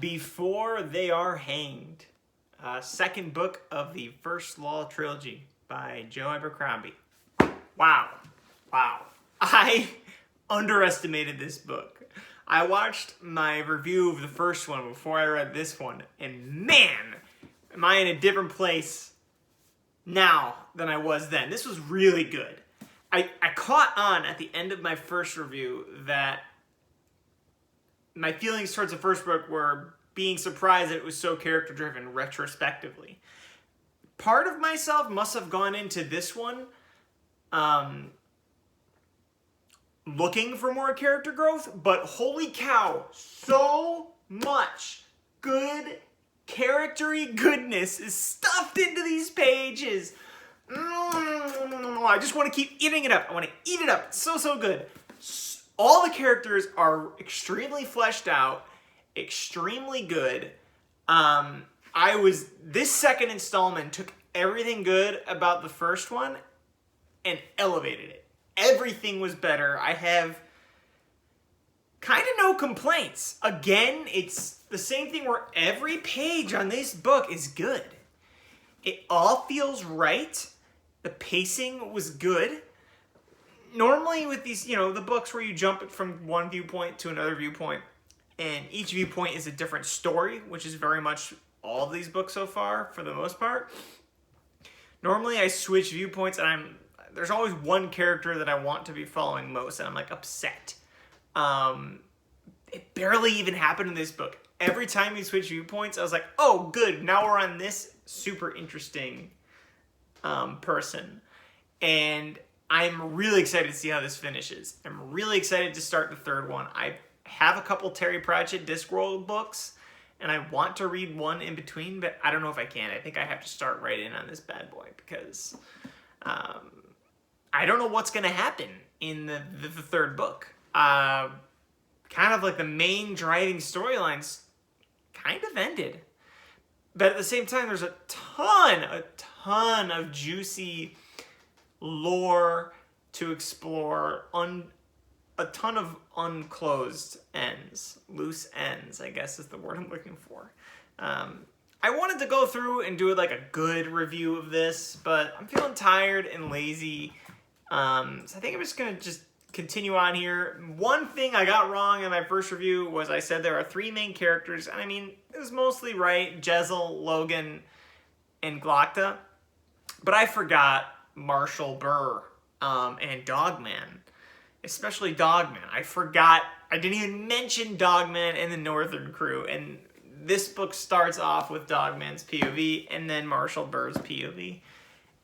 Before They Are Hanged, second book of the First Law trilogy by Joe Abercrombie. Wow. I underestimated this book. I watched my review of the first one before I read this one, and man, am I in a different place now than I was then. This was really good. I caught on at the end of my first review that my feelings towards the first book were being surprised that it was so character-driven retrospectively. Part of myself must have gone into this one looking for more character growth, but holy cow, so much good character-y goodness is stuffed into these pages. I just want to keep eating it up. I want to eat it up. It's so good. All the characters are extremely fleshed out, extremely good. This second installment took everything good about the first one and elevated it. Everything was better. I have kind of no complaints. Again, it's the same thing where every page on this book is good. It all feels right. The pacing was good. Normally with these, the books where you jump from one viewpoint to another viewpoint, and each viewpoint is a different story, which is very much all of these books so far, for the most part. Normally I switch viewpoints, and there's always one character that I want to be following most, and I'm like upset. It barely even happened in this book. Every time you switch viewpoints, I was like, oh, good, now we're on this super interesting person. And I'm really excited to see how this finishes. I'm really excited to start the third one. I have a couple Terry Pratchett Discworld books, and I want to read one in between, but I don't know if I can. I think I have to start right in on this bad boy, because I don't know what's going to happen in the third book. Kind of like the main driving storylines kind of ended. But at the same time, there's a ton of juicy lore to explore, a ton of unclosed ends, loose ends, I guess is the word I'm looking for. I wanted to go through and do like a good review of this, but I'm feeling tired and lazy, so I think I'm just gonna continue on here. One thing I got wrong in my first review was I said there are three main characters, and I mean, it was mostly right: Jezzel, Logan, and Glocta. But I forgot Marshall Burr and Dogman, especially Dogman. I didn't even mention Dogman and the Northern Crew, and this book starts off with Dogman's POV and then Marshall Burr's POV.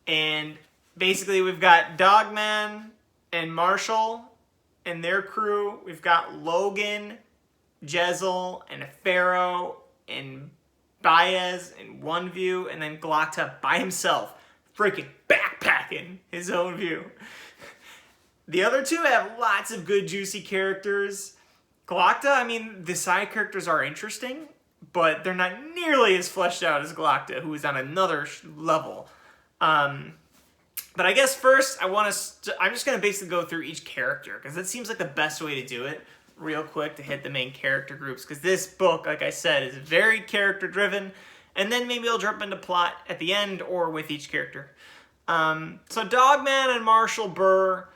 And basically we've got Dogman and Marshall and their crew. We've got Logan, Jezzel, and Pharaoh, and Baez in one view, and then Glocta by himself, freaking backpacking his own view. The other two have lots of good, juicy characters. Glocta, I mean, the side characters are interesting, but they're not nearly as fleshed out as Glocta, who is on another level. But I guess first, I'm just going to basically go through each character, because it seems like the best way to do it, real quick, to hit the main character groups, because this book, like I said, is very character-driven, and then maybe I'll jump into plot at the end or with each character. So Dogman and Marshall Burr,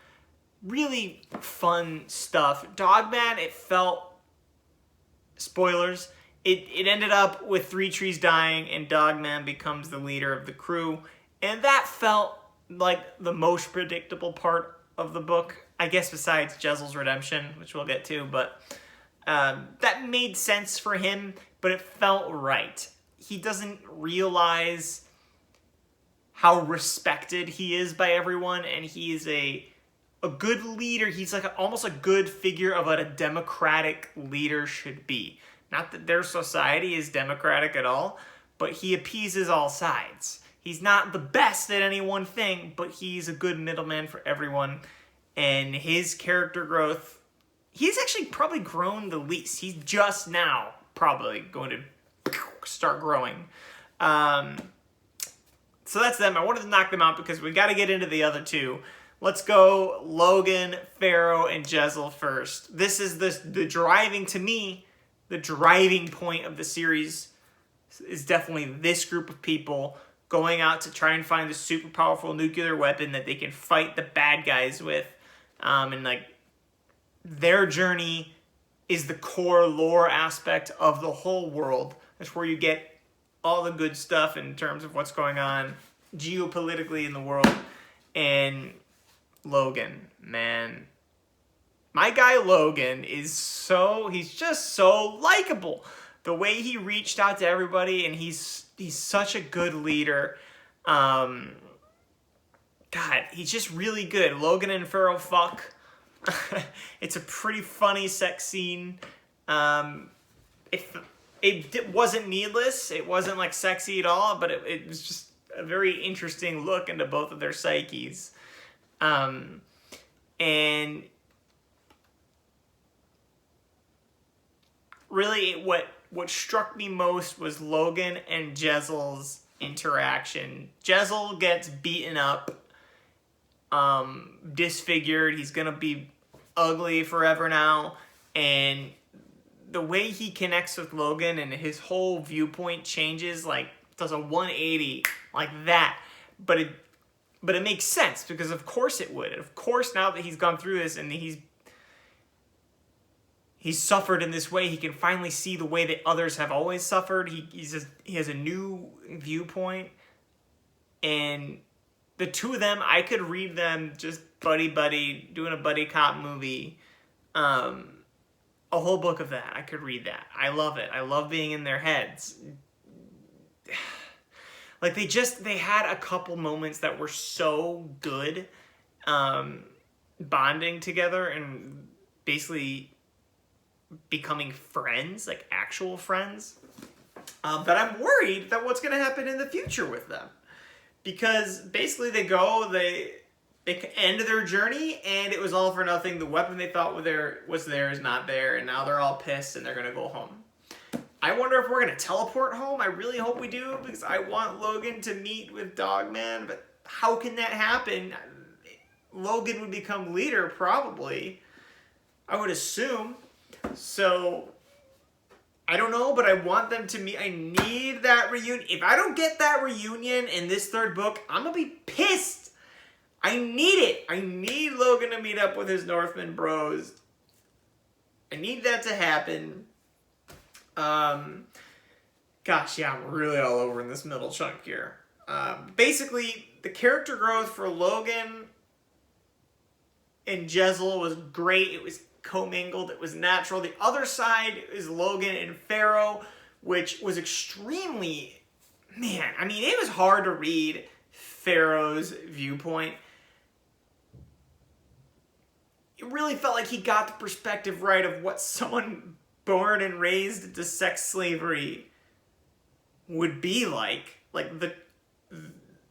really fun stuff. Dogman, it felt, spoilers, it ended up with Three Trees dying, and Dogman becomes the leader of the crew, and that felt like the most predictable part of the book, I guess, besides Jezzel's redemption, which we'll get to, but that made sense for him, but it felt right. He doesn't realize how respected he is by everyone, and he is a good leader. He's like almost a good figure of what a democratic leader should be. Not that their society is democratic at all, but he appeases all sides. He's not the best at any one thing, but he's a good middleman for everyone. And his character growth, he's actually probably grown the least. He's just now probably going to start growing. So that's them. I wanted to knock them out because we got to get into the other two. Let's go Logan, Pharaoh, and Jezzel first. This is the driving, to me, the driving point of the series is definitely this group of people going out to try and find the super powerful nuclear weapon that they can fight the bad guys with. And like their journey is the core lore aspect of the whole world. That's where you get all the good stuff in terms of what's going on geopolitically in the world. And Logan, man. My guy Logan he's just so likable. The way he reached out to everybody, and he's such a good leader. God, he's just really good. Logan and Pharaoh fuck. It's a pretty funny sex scene. It wasn't needless. It wasn't like sexy at all, but it was just a very interesting look into both of their psyches. And really what struck me most was Logan and Jezel's interaction. Jezel gets beaten up, disfigured. He's gonna be ugly forever now. And the way he connects with Logan and his whole viewpoint changes, like does a 180 like that. But it makes sense, because of course it would. Of course, now that he's gone through this and he's suffered in this way, he can finally see the way that others have always suffered. He has a new viewpoint. And the two of them, I could read them just buddy, doing a buddy cop movie. A whole book of that. I could read that. I love it. I love being in their heads. Like they had a couple moments that were so good, bonding together and basically becoming friends, like actual friends. But I'm worried that what's going to happen in the future with them, because basically they end their journey and it was all for nothing. The weapon they thought was there is not there, and now they're all pissed and they're going to go home. I wonder if we're going to teleport home. I really hope we do, because I want Logan to meet with Dogman, but how can that happen? Logan would become leader, probably. I would assume. So, I don't know, but I want them to meet. I need that reunion. If I don't get that reunion in this third book, I'm going to be pissed. I need it. I need Logan to meet up with his Northman bros. I need that to happen. Gosh, yeah, I'm really all over in this middle chunk here. Basically, the character growth for Logan and Jezel was great. It was commingled. It was natural. The other side is Logan and Pharaoh, which was extremely... Man, I mean, it was hard to read Pharaoh's viewpoint. It really felt like he got the perspective right of what someone born and raised into sex slavery would be like. Like,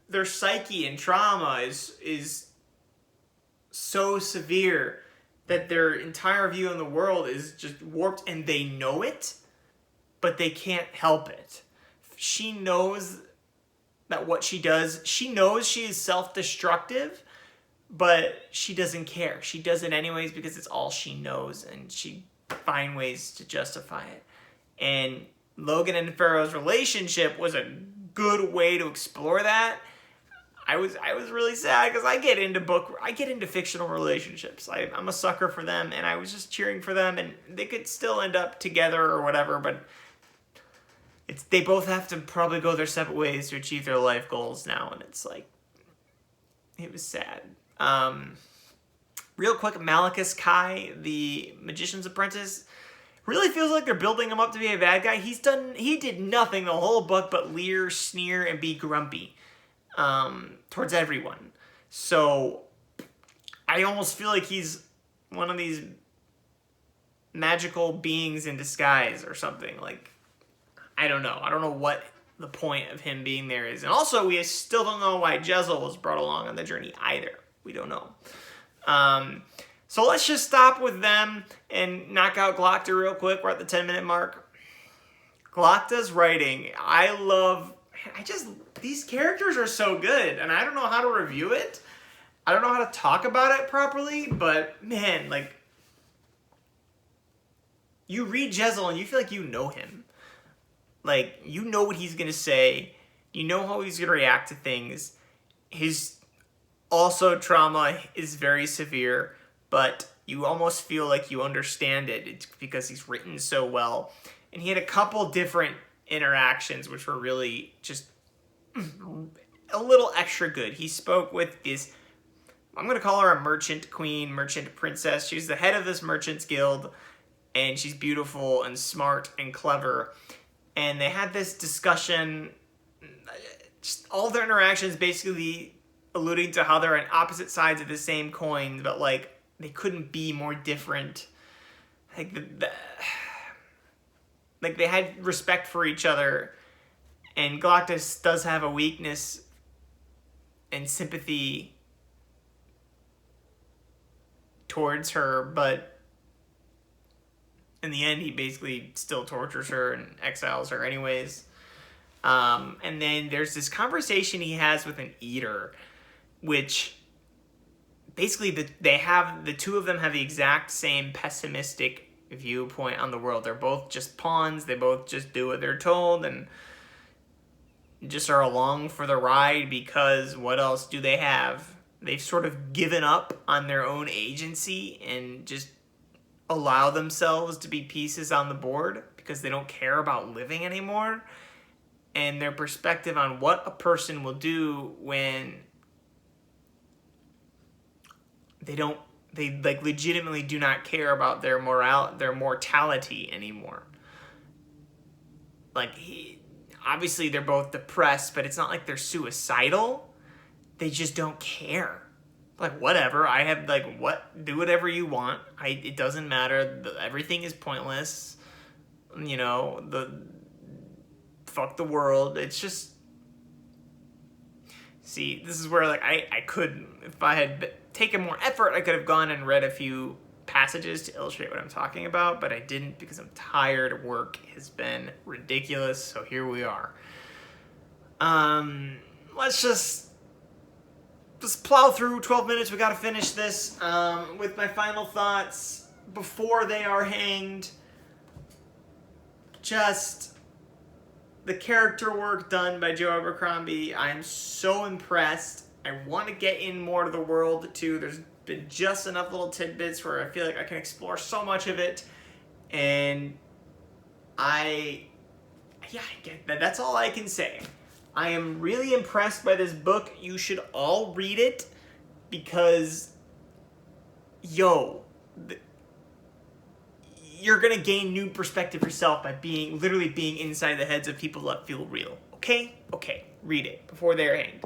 their psyche and trauma is so severe that their entire view on the world is just warped, and they know it, but they can't help it. She knows that what she does, she knows she is self-destructive, but she doesn't care. She does it anyways because it's all she knows, and she finds ways to justify it. And Logan and Pharaoh's relationship was a good way to explore that. I was really sad because I get into fictional relationships. I'm a sucker for them, and I was just cheering for them, and they could still end up together or whatever, but they both have to probably go their separate ways to achieve their life goals now, and it's like, it was sad. Real quick, Malachus Kai, the Magician's Apprentice, really feels like they're building him up to be a bad guy. He did nothing the whole book but leer, sneer, and be grumpy towards everyone. So I almost feel like he's one of these magical beings in disguise or something. Like, I don't know. I don't know what the point of him being there is. And also, we still don't know why Jezel was brought along on the journey either. We don't know. So let's just stop with them and knock out Glocta real quick. We're at the 10-minute mark. Glocta's writing. These characters are so good, and I don't know how to review it. I don't know how to talk about it properly, but man, like, you read Jezel and you feel like you know him. Like, you know what he's gonna say. You know how he's gonna react to things. His also trauma is very severe, but you almost feel like you understand it. It's because he's written so well. And he had a couple different interactions which were really just a little extra good. He spoke with this, I'm going to call her a merchant queen, merchant princess. She's the head of this merchant's guild, and she's beautiful and smart and clever. And they had this discussion, just all their interactions basically alluding to how they're on opposite sides of the same coin, but like they couldn't be more different. Like like they had respect for each other, and Galactus does have a weakness and sympathy towards her, but in the end he basically still tortures her and exiles her anyways. And then there's this conversation he has with an eater, which basically the two of them have the exact same pessimistic viewpoint on the world. They're both just pawns. They both just do what they're told and just are along for the ride because what else do they have? They've sort of given up on their own agency and just allow themselves to be pieces on the board because they don't care about living anymore. And their perspective on what a person will do when they like legitimately do not care about their mortality anymore. Like, obviously they're both depressed, but it's not like they're suicidal. They just don't care. Like, whatever, I have, like, do whatever you want. It doesn't matter. Everything is pointless. You know, fuck the world. It's just, see, this is where, like, I could, if I had taken more effort, I could have gone and read a few passages to illustrate what I'm talking about, but I didn't because I'm tired. Work has been ridiculous, so here we are. Let's just plow through 12 minutes. We gotta finish this with my final thoughts before they are hanged. Just the character work done by Joe Abercrombie. I'm so impressed. I want to get in more to the world too. There's been just enough little tidbits where I feel like I can explore so much of it, and I get that. That's all I can say. I am really impressed by this book. You should all read it because, you're gonna gain new perspective yourself by literally being inside the heads of people that feel real. Okay, read it before they're hanged.